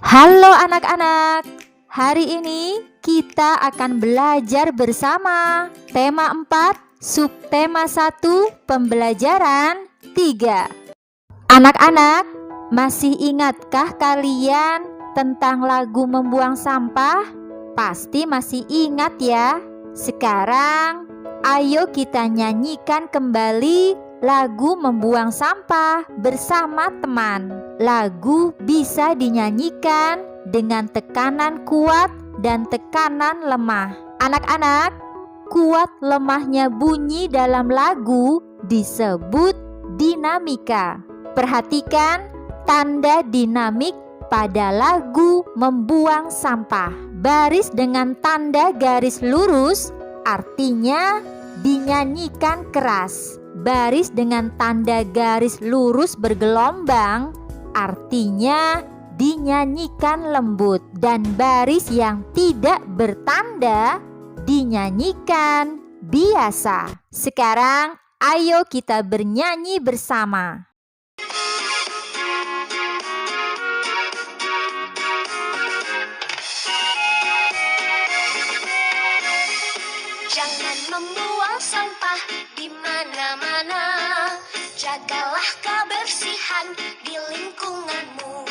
Halo anak-anak, hari ini kita akan belajar bersama tema 4, subtema 1, pembelajaran 3. Anak-anak, masih ingatkah kalian tentang lagu membuang sampah? Pasti masih ingat ya. Sekarang, ayo kita nyanyikan kembali lagu membuang sampah bersama teman. Lagu bisa dinyanyikan dengan tekanan kuat dan tekanan lemah. Anak-anak, kuat lemahnya bunyi dalam lagu disebut dinamika. Perhatikan tanda dinamik pada lagu membuang sampah. Baris dengan tanda garis lurus artinya dinyanyikan keras. Baris dengan tanda garis lurus bergelombang artinya dinyanyikan lembut, dan baris yang tidak bertanda dinyanyikan biasa. Sekarang ayo kita bernyanyi bersama. Jangan membuang sampah di mana-mana. Jagalah kebersihan di lingkunganmu.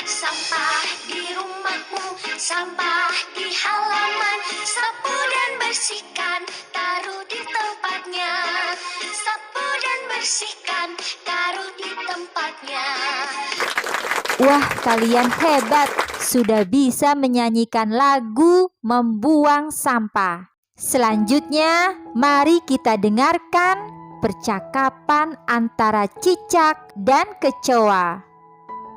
Sampah di rumahmu, sampah di halaman. Sapu dan bersihkan, taruh di tempatnya. Sapu dan bersihkan, taruh di tempatnya. Wah, kalian hebat, sudah bisa menyanyikan lagu membuang sampah. Selanjutnya, mari kita dengarkan percakapan antara cicak dan kecoa.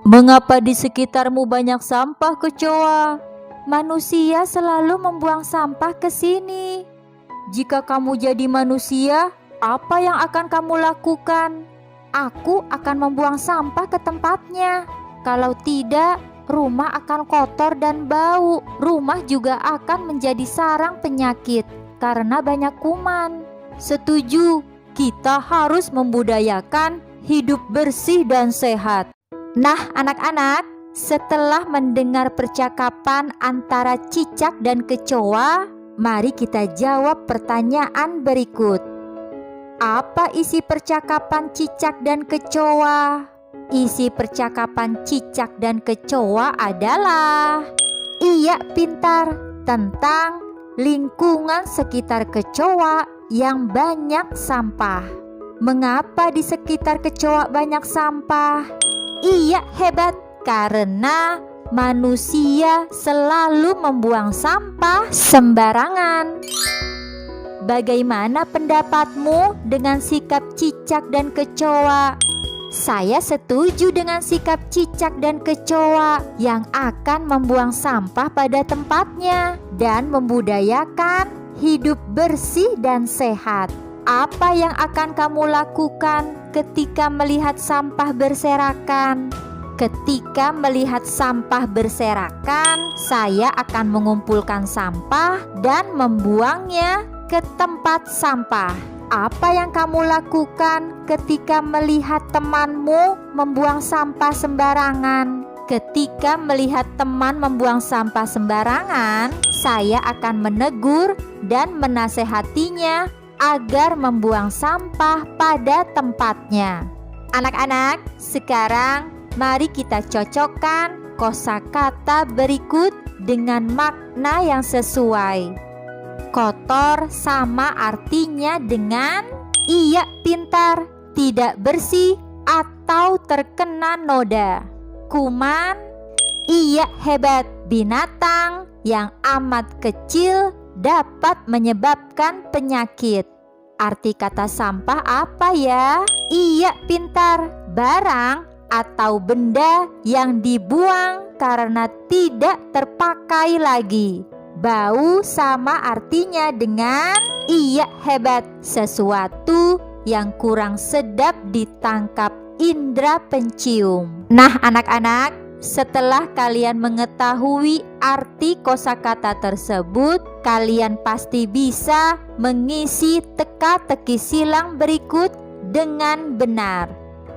Mengapa di sekitarmu banyak sampah, kecoa? Manusia selalu membuang sampah ke sini. Jika kamu jadi manusia, apa yang akan kamu lakukan? Aku akan membuang sampah ke tempatnya. Kalau tidak, rumah akan kotor dan bau. Rumah juga akan menjadi sarang penyakit karena banyak kuman. Setuju, kita harus membudayakan hidup bersih dan sehat. Nah, anak-anak, setelah mendengar percakapan antara cicak dan kecoa, mari kita jawab pertanyaan berikut. Apa isi percakapan cicak dan kecoa? Isi percakapan cicak dan kecoa adalah iya pintar, tentang lingkungan sekitar kecoa yang banyak sampah. Mengapa di sekitar kecoa banyak sampah? Iya hebat, karena manusia selalu membuang sampah sembarangan. Bagaimana pendapatmu dengan sikap cicak dan kecoa? Saya setuju dengan sikap cicak dan kecoa yang akan membuang sampah pada tempatnya dan membudayakan hidup bersih dan sehat. Apa yang akan kamu lakukan ketika melihat sampah berserakan? Ketika melihat sampah berserakan, saya akan mengumpulkan sampah dan membuangnya ke tempat sampah. Apa yang kamu lakukan ketika melihat temanmu membuang sampah sembarangan? Ketika melihat teman membuang sampah sembarangan, saya akan menegur dan menasehatinya agar membuang sampah pada tempatnya. Anak-anak, sekarang mari kita cocokkan kosakata berikut dengan makna yang sesuai. Kotor sama artinya dengan iya pintar, tidak bersih, atau terkena noda. Kuman, iya hebat, binatang yang amat kecil dapat menyebabkan penyakit. Arti kata sampah apa ya? Iya pintar, barang atau benda yang dibuang karena tidak terpakai lagi. Bau sama artinya dengan iya hebat, sesuatu yang kurang sedap ditangkap indera pencium. Nah anak-anak, setelah kalian mengetahui arti kosakata tersebut, kalian pasti bisa mengisi teka-teki silang berikut dengan benar.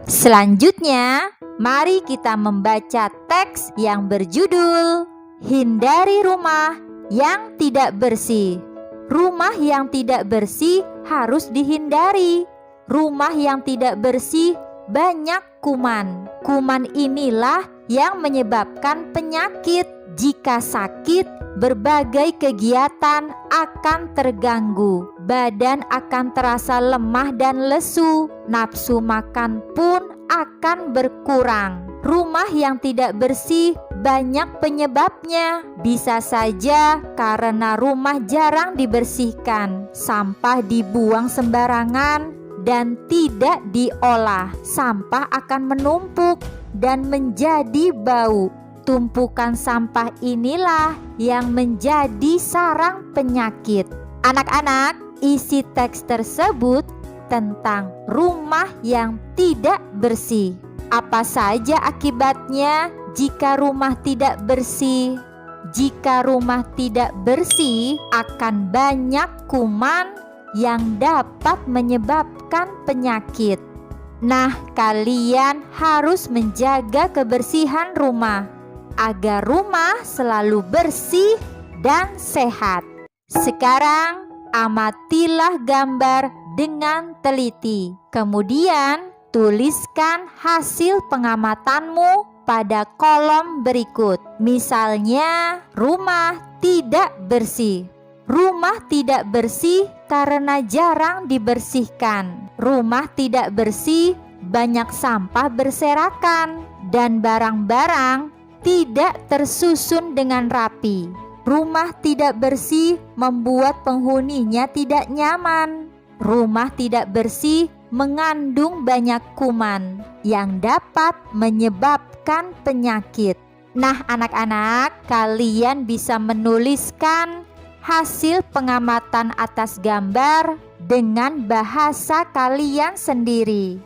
Selanjutnya, mari kita membaca teks yang berjudul Hindari Rumah yang Tidak Bersih. Rumah yang tidak bersih harus dihindari. Rumah yang tidak bersih banyak kuman. Kuman inilah yang menyebabkan penyakit. Jika sakit, berbagai kegiatan akan terganggu. Badan akan terasa lemah dan lesu. Nafsu makan pun akan berkurang. Rumah yang tidak bersih banyak penyebabnya. Bisa saja karena rumah jarang dibersihkan, sampah dibuang sembarangan dan tidak diolah. Sampah akan menumpuk dan menjadi bau. Tumpukan sampah inilah yang menjadi sarang penyakit. Anak-anak, isi teks tersebut tentang rumah yang tidak bersih. Apa saja akibatnya jika rumah tidak bersih? Jika rumah tidak bersih, akan banyak kuman yang dapat menyebabkan penyakit. Nah, kalian harus menjaga kebersihan rumah agar rumah selalu bersih dan sehat. Sekarang, amatilah gambar dengan teliti. Kemudian, tuliskan hasil pengamatanmu pada kolom berikut. Misalnya, rumah tidak bersih. Rumah tidak bersih karena jarang dibersihkan. Rumah tidak bersih, banyak sampah berserakan, dan barang-barang tidak tersusun dengan rapi. Rumah tidak bersih membuat penghuninya tidak nyaman. Rumah tidak bersih mengandung banyak kuman yang dapat menyebabkan penyakit. Nah, anak-anak, kalian bisa menuliskan hasil pengamatan atas gambar dengan bahasa kalian sendiri.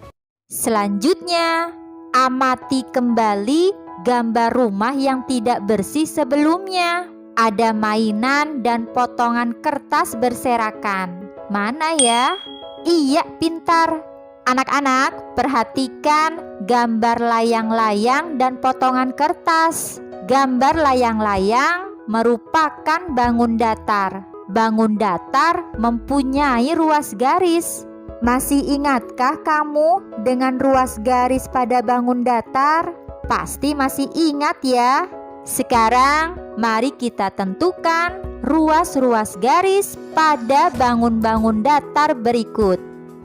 Selanjutnya, amati kembali gambar rumah yang tidak bersih sebelumnya. Ada mainan dan potongan kertas berserakan. Mana ya? Iya, pintar. Anak-anak, perhatikan gambar layang-layang dan potongan kertas. Gambar layang-layang merupakan bangun datar. Bangun datar mempunyai ruas garis. Masih ingatkah kamu dengan ruas garis pada bangun datar? Pasti masih ingat ya. Sekarang mari kita tentukan ruas-ruas garis pada bangun-bangun datar berikut.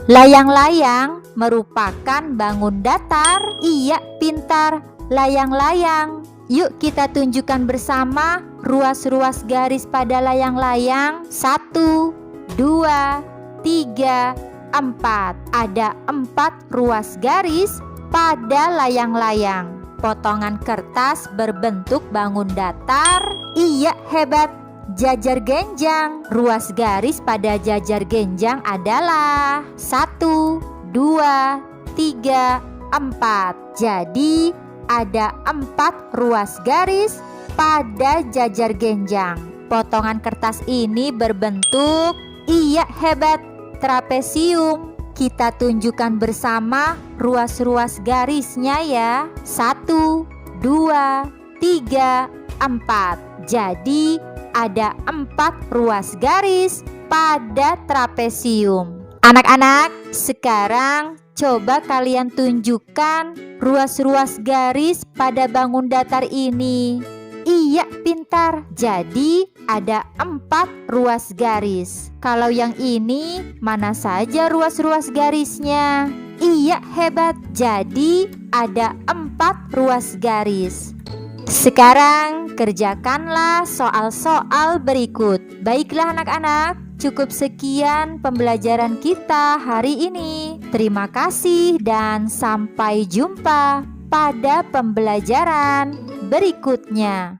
Layang-layang merupakan bangun datar. Iya, pintar. Layang-layang. Yuk kita tunjukkan bersama ruas-ruas garis pada layang-layang. 1, 2, 3, 4. Ada 4 ruas garis pada layang-layang. Potongan kertas berbentuk bangun datar. Iya, hebat. Jajar genjang. Ruas garis pada jajar genjang adalah 1, 2, 3, 4. Jadi ada 4 ruas garis pada jajar genjang. Potongan kertas ini berbentuk, iya, hebat, trapesium. Kita tunjukkan bersama ruas-ruas garisnya ya. 1, 2, 3, 4. Jadi ada 4 ruas garis pada trapesium. Anak-anak, sekarang coba kalian tunjukkan ruas-ruas garis pada bangun datar ini. Iya, pintar. Jadi ada 4 ruas garis. Kalau yang ini, mana saja ruas-ruas garisnya? Iya, hebat. Jadi ada 4 ruas garis. Sekarang kerjakanlah soal-soal berikut. Baiklah anak-anak, cukup sekian pembelajaran kita hari ini. Terima kasih dan sampai jumpa pada pembelajaran berikutnya.